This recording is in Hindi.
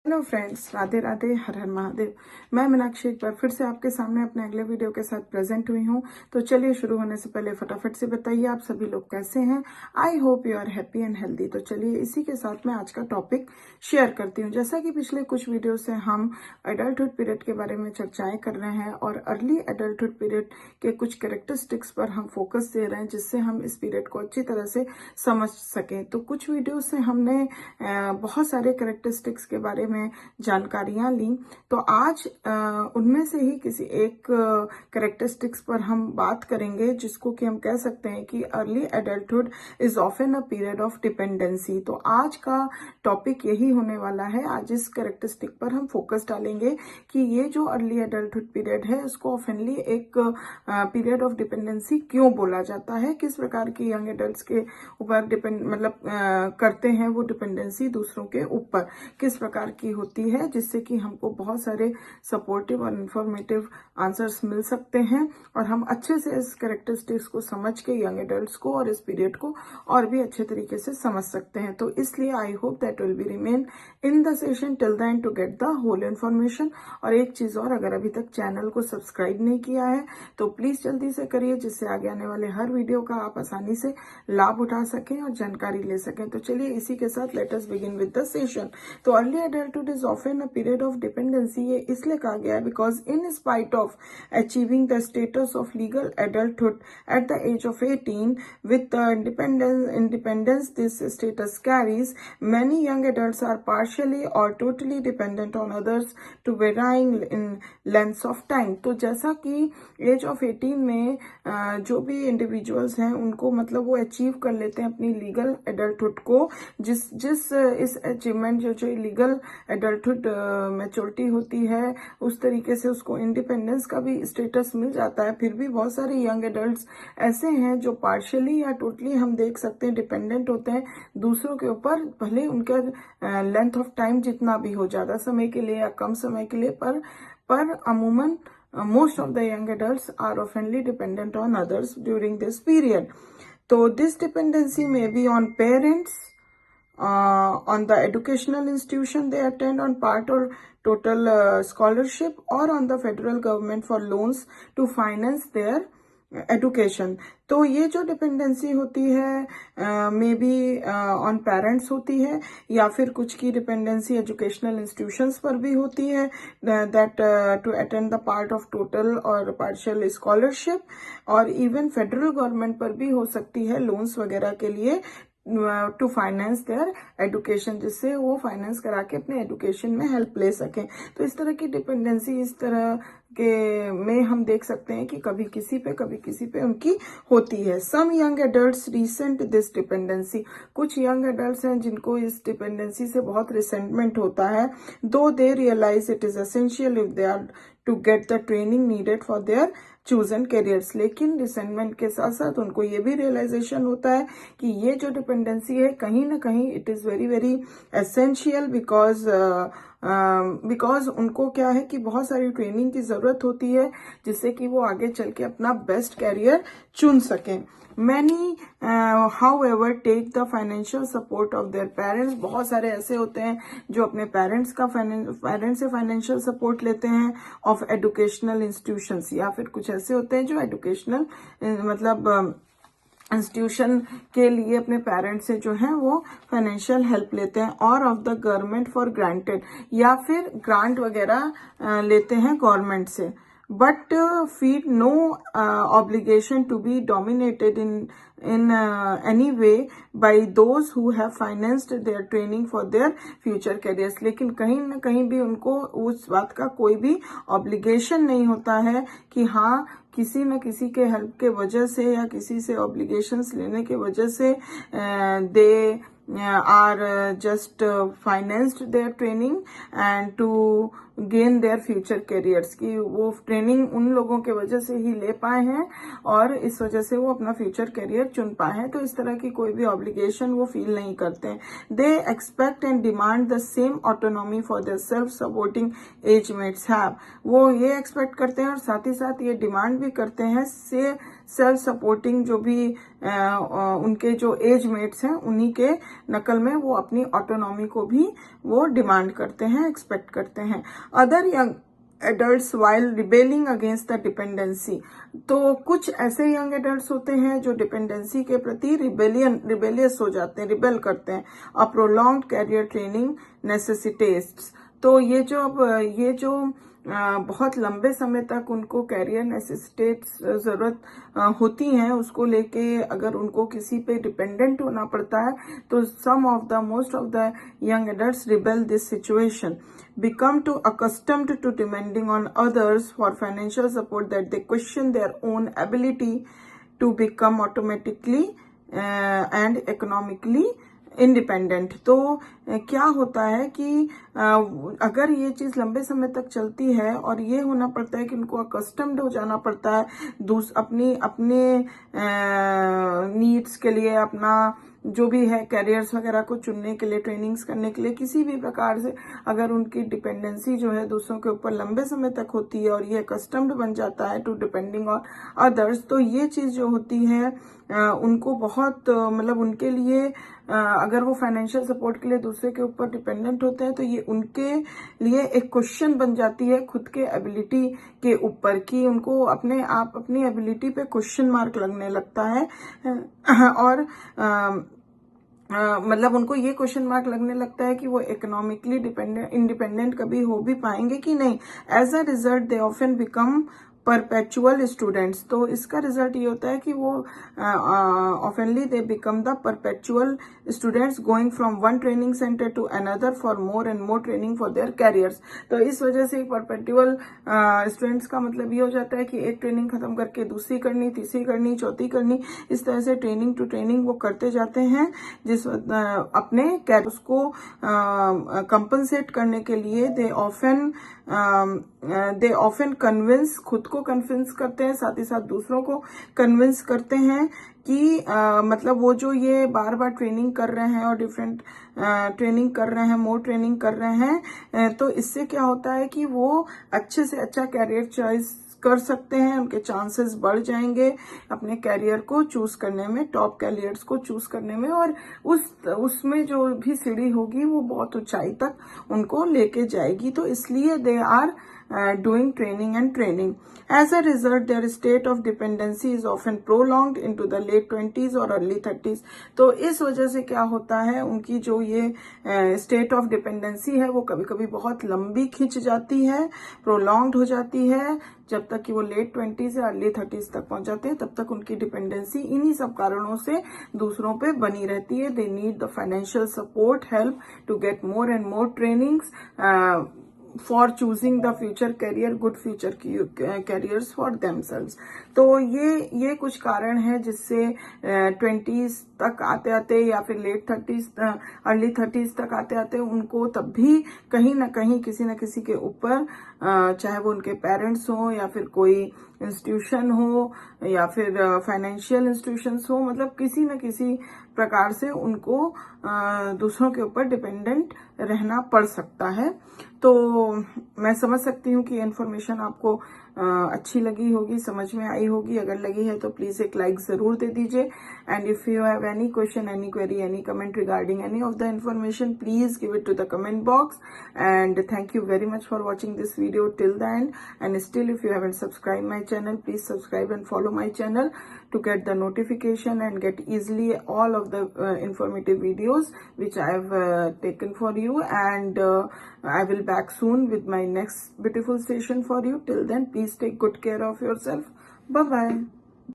हेलो फ्रेंड्स, राधे राधे, हर हर महादेव। मैं मीनाक्षी एक बार फिर से आपके सामने अपने अगले वीडियो के साथ प्रेजेंट हुई हूँ। तो चलिए शुरू होने से पहले फटाफट से बताइए आप सभी लोग कैसे हैं। I hope you are happy and healthy. तो चलिए इसी के साथ मैं आज का टॉपिक शेयर करती हूँ। जैसा कि पिछले कुछ वीडियो से हम एडल्टहुड पीरियड के बारे में चर्चाएं कर रहे हैं और अर्ली एडल्टहुड पीरियड के कुछ कैरेक्टरिस्टिक्स पर हम फोकस दे रहे हैं, जिससे हम इस पीरियड को अच्छी तरह से समझ सकें। तो कुछ वीडियो से हमने बहुत सारे कैरेक्टरिस्टिक्स के बारे में जानकारियां ली। तो आज उनमें से ही किसी एक कैरेक्टरिस्टिक्स पर हम बात करेंगे, जिसको कि हम कह सकते हैं कि early adulthood is often a period of dependency. तो आज का टॉपिक यही होने वाला है। आज इस कैरेक्टरिस्टिक पर हम फोकस डालेंगे कि ये जो अर्ली एडल्टहुड पीरियड है, उसको ऑफनली एक पीरियड ऑफ डिपेंडेंसी क्यों बोला जाता है, किस प्रकार की यंग एडल्ट्स के ऊपर करते हैं वो डिपेंडेंसी दूसरों के ऊपर, किस प्रकार की होती है, जिससे कि हमको बहुत सारे सपोर्टिव और इंफॉर्मेटिव आंसर्स मिल सकते हैं और हम अच्छे से इस कैरेक्टरिस्टिक्स को समझ के यंग एडल्ट्स को और इस पीरियड को और भी अच्छे तरीके से समझ सकते हैं। तो इसलिए I hope that will be remain in the session till the end to get the whole information. और एक चीज और, अगर अभी तक चैनल को सब्सक्राइब नहीं किया है तो प्लीज जल्दी से करिए, जिससे आगे आने वाले हर वीडियो का आप आसानी से लाभ उठा सकें और जानकारी ले सकें। तो चलिए इसी के साथ let us begin with the session. तो early adulthood is often a period of dependency. ये इसलिए कहा गया है because in spite of achieving the status of legal adulthood at the age of 18 with the independence this status carries, many young adults are partially or totally dependent on others to varying in lengths of time। तो जैसा कि एज ऑफ 18 में जो भी इंडिविजुअल्स हैं उनको मतलब वो अचीव कर लेते हैं अपनी लीगल एडल्टहुड को, जिस इस अचीवमेंट जो लीगल एडल्टहुड मैच्योरिटी होती है, उस तरीके से उसको इंडिपेंडेंस का भी स्टेटस मिल जाता है। फिर भी बहुत सारे यंग एडल्ट्स ऐसे हैं जो पार्शियली या टोटली हम देख सकते हैं डिपेंडेंट होते हैं दूसरों के ऊपर, भले उनका लेंथ ऑफ टाइम जितना भी हो, ज्यादा समय के लिए या कम समय के लिए, पर अमूमन most of the young adults are oftenly dependent on others during this period. So this dependency may be on parents, on the educational institution they attend, on part or total scholarship, or on the federal government for loans to finance their education. तो ये जो डिपेंडेंसी होती है मे बी ऑन पेरेंट्स होती है, या फिर कुछ की डिपेंडेंसी एजुकेशनल इंस्टीट्यूशंस पर भी होती है, that to attend the part of total और पार्शियल स्कॉलरशिप, और इवन फेडरल गवर्नमेंट पर भी हो सकती है लोन्स वगैरह के लिए टू फाइनेंस देयर एडुकेशन, जिससे वो फाइनेंस करा के अपने एडुकेशन में हेल्प ले सकें। तो इस तरह की डिपेंडेंसी इस तरह के में हम देख सकते हैं कि कभी किसी पे उनकी होती है। Some young adults recent this dependency. कुछ यंग एडल्ट्स हैं जिनको इस डिपेंडेंसी से बहुत रिसेंटमेंट होता है, though they realize it is essential if they are to get the training needed for their chosen careers. लेकिन रिसेंटमेंट के साथ साथ उनको ये भी रियलाइजेशन होता है कि ये जो डिपेंडेंसी है कहीं ना कहीं it is very very essential, because उनको क्या है कि बहुत सारी ट्रेनिंग की जरूरत होती है, जिससे कि वो आगे चल के अपना बेस्ट कैरियर चुन सकें। Many however take the financial support of their parents। बहुत सारे ऐसे होते हैं जो अपने पेरेंट्स से फाइनेंशियल सपोर्ट लेते हैं ऑफ एजुकेशनल इंस्टीट्यूशंस, या फिर कुछ ऐसे होते हैं जो एजुकेशनल इंस्टीट्यूशन के लिए अपने पेरेंट्स से जो है वो फाइनेंशियल हेल्प लेते हैं, और of the government for granted, या फिर ग्रांट वगैरह लेते हैं गवर्नमेंट से, but feel no obligation to be dominated in any way by those who have financed their training for their future careers। लेकिन कहीं ना कहीं भी उनको उस बात का कोई भी ऑब्लिगेशन नहीं होता है कि हाँ किसी न किसी के हेल्प के वजह से या किसी से ऑब्लिगेशंस लेने के वजह से दे are just financed their training and to gain their future careers, की वो ट्रेनिंग उन लोगों के वजह से ही ले पाए हैं और इस वजह से वो अपना फ्यूचर करियर चुन पाए हैं। तो इस तरह की कोई भी ऑब्लिगेशन वो फील नहीं करते हैं। They expect and demand the same autonomy for their self supporting age mates have. वो ये एक्सपेक्ट करते हैं और साथ ही साथ ये डिमांड भी करते हैं से सेल्फ सपोर्टिंग जो भी उनके जो एज मेट्स हैं उन्हीं के नकल में वो अपनी ऑटोनॉमी को भी वो डिमांड करते हैं, एक्सपेक्ट करते हैं। Other young adults while rebelling against the dependency. तो कुछ ऐसे यंग एडल्ट्स होते हैं जो डिपेंडेंसी के प्रति रिबेलियस हो जाते हैं, रिबेल करते हैं। अ प्रोलॉन्ग्ड कैरियर ट्रेनिंग नेसेसिटेट्स। तो ये जो बहुत लंबे समय तक उनको कैरियर नेसेसिटेट्स जरूरत होती हैं, उसको लेके अगर उनको किसी पे डिपेंडेंट होना पड़ता है तो most of the young adults rebel this situation, become too accustomed to depending on others for financial support that they question their own ability to become automatically and economically independent. तो क्या होता है कि अगर ये चीज लंबे समय तक चलती है और ये होना पड़ता है कि उनको अकस्टम्ड हो जाना पड़ता है अपने नीड्स के लिए, अपना जो भी है कैरियर्स वगैरह को चुनने के लिए, ट्रेनिंग्स करने के लिए, किसी भी प्रकार से अगर उनकी डिपेंडेंसी जो है दूसरों के ऊपर लंबे समय तक होती है और ये कस्टम्ड बन जाता है टू डिपेंडिंग ऑन अदर्स, तो ये चीज जो होती है उनको बहुत मतलब उनके लिए अगर वो फाइनेंशियल सपोर्ट के लिए दूसरे के ऊपर डिपेंडेंट होते हैं तो ये उनके लिए एक क्वेश्चन बन जाती है खुद के एबिलिटी के ऊपर, कि उनको अपनी एबिलिटी पे क्वेश्चन मार्क लगने लगता है और मतलब उनको ये क्वेश्चन मार्क लगने लगता है कि वो इकोनॉमिकली इंडिपेंडेंट कभी हो भी पाएंगे कि नहीं। As a result they often become perpetual students. तो इसका रिजल्ट ये होता है कि वो oftenly they become the perpetual students going from one training centre to another for more and more training for their careers. तो इस वजह से परपेचुअल स्टूडेंट्स का मतलब ये हो जाता है कि एक ट्रेनिंग खत्म करके दूसरी करनी, तीसरी करनी, चौथी करनी, इस तरह से ट्रेनिंग टू ट्रेनिंग वो करते जाते हैं, जिस अपने कैरियर्स को कंपनसेट करने के लिए दे ऑफन कन्विंस, खुद को कन्विंस करते हैं, साथ ही साथ दूसरों को कन्विंस करते हैं कि मतलब वो जो ये बार बार ट्रेनिंग कर रहे हैं और डिफरेंट ट्रेनिंग कर रहे हैं, मोर ट्रेनिंग कर रहे हैं, तो इससे क्या होता है कि वो अच्छे से अच्छा कैरियर चॉइस कर सकते हैं, उनके चांसेस बढ़ जाएंगे अपने कैरियर को चूज करने में, टॉप कैरियर्स को चूज करने में, और उसमें जो भी सीढ़ी होगी वो बहुत ऊंचाई तक उनको लेके जाएगी। तो इसलिए they are doing training and training. As a result, their state of dependency is often prolonged into the late 20s or early 30s. तो इस वजह से क्या होता है, उनकी जो ये स्टेट ऑफ डिपेंडेंसी है वो कभी कभी बहुत लंबी खिंच जाती है, प्रोलॉन्ग्ड हो जाती है, जब तक कि वो लेट 20s या अर्ली 30s तक पहुंच जाते हैं। तब तक उनकी डिपेंडेंसी इन्हीं सब कारणों से दूसरों पे बनी रहती है। They need the financial support, help to get more and more trainings for choosing the future career, good future careers for themselves. तो ये कुछ कारण है जिससे 20s तक आते आते या फिर लेट 30s अर्ली 30s तक आते आते उनको तब भी कहीं ना कहीं किसी न किसी के ऊपर, चाहे वो उनके पेरेंट्स हो या फिर कोई इंस्टीट्यूशन हो या फिर फाइनेंशियल इंस्टीट्यूशंस हो, मतलब किसी न किसी प्रकार से उनको दूसरों के ऊपर डिपेंडेंट रहना पड़ सकता है। तो मैं समझ सकती हूँ कि इन्फॉर्मेशन आपको अच्छी लगी होगी, समझ में आई होगी। अगर लगी है तो प्लीज एक लाइक जरूर दे दीजिए। And if you have any question, any query, any comment regarding any of the information, please give it to the comment box. And thank you very much for watching this video till the end. And still, if you haven't subscribed my channel, please subscribe and follow my channel to get the notification and get easily all of the informative videos which I have taken for you. And I will back soon with my next beautiful session for you. Till then, please take good care of yourself. Bye bye.